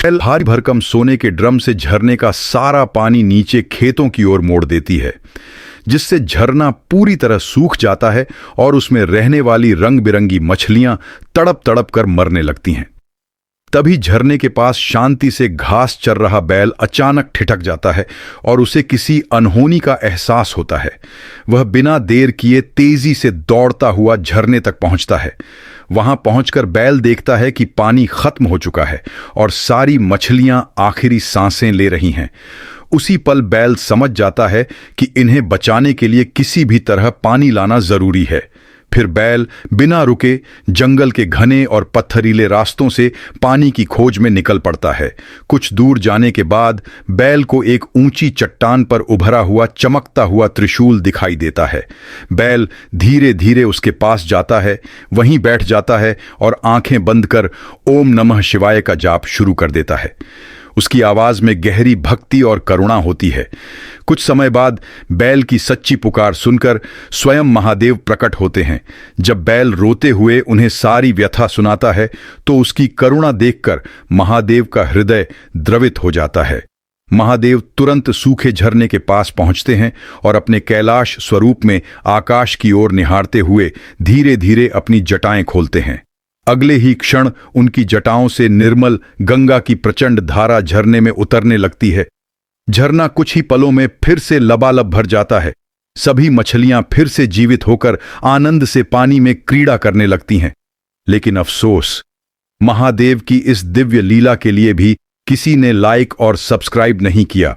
बैल भारी भरकम सोने के ड्रम से झरने का सारा पानी नीचे खेतों की ओर मोड़ देती है, जिससे झरना पूरी तरह सूख जाता है और उसमें रहने वाली रंग बिरंगी मछलियां तड़प तड़प कर मरने लगती हैं। तभी झरने के पास शांति से घास चर रहा बैल अचानक ठिठक जाता है और उसे किसी अनहोनी का एहसास होता है। वह बिना देर किए तेजी से दौड़ता हुआ झरने तक पहुंचता है। वहां पहुंचकर बैल देखता है कि पानी खत्म हो चुका है और सारी मछलियां आखिरी सांसें ले रही हैं। उसी पल बैल समझ जाता है कि इन्हें बचाने के लिए किसी भी तरह पानी लाना जरूरी है। फिर बैल बिना रुके जंगल के घने और पत्थरीले रास्तों से पानी की खोज में निकल पड़ता है। कुछ दूर जाने के बाद बैल को एक ऊंची चट्टान पर उभरा हुआ चमकता हुआ त्रिशूल दिखाई देता है। बैल धीरे धीरे उसके पास जाता है, वहीं बैठ जाता है और आंखें बंद कर ओम नमः शिवाय का जाप शुरू कर देता है। उसकी आवाज में गहरी भक्ति और करुणा होती है। कुछ समय बाद बैल की सच्ची पुकार सुनकर स्वयं महादेव प्रकट होते हैं। जब बैल रोते हुए उन्हें सारी व्यथा सुनाता है तो उसकी करुणा देखकर महादेव का हृदय द्रवित हो जाता है। महादेव तुरंत सूखे झरने के पास पहुंचते हैं और अपने कैलाश स्वरूप में आकाश की ओर निहारते हुए धीरे धीरे अपनी जटाएं खोलते हैं। अगले ही क्षण उनकी जटाओं से निर्मल गंगा की प्रचंड धारा झरने में उतरने लगती है। झरना कुछ ही पलों में फिर से लबालब भर जाता है। सभी मछलियां फिर से जीवित होकर आनंद से पानी में क्रीड़ा करने लगती हैं। लेकिन अफसोस, महादेव की इस दिव्य लीला के लिए भी किसी ने लाइक और सब्सक्राइब नहीं किया।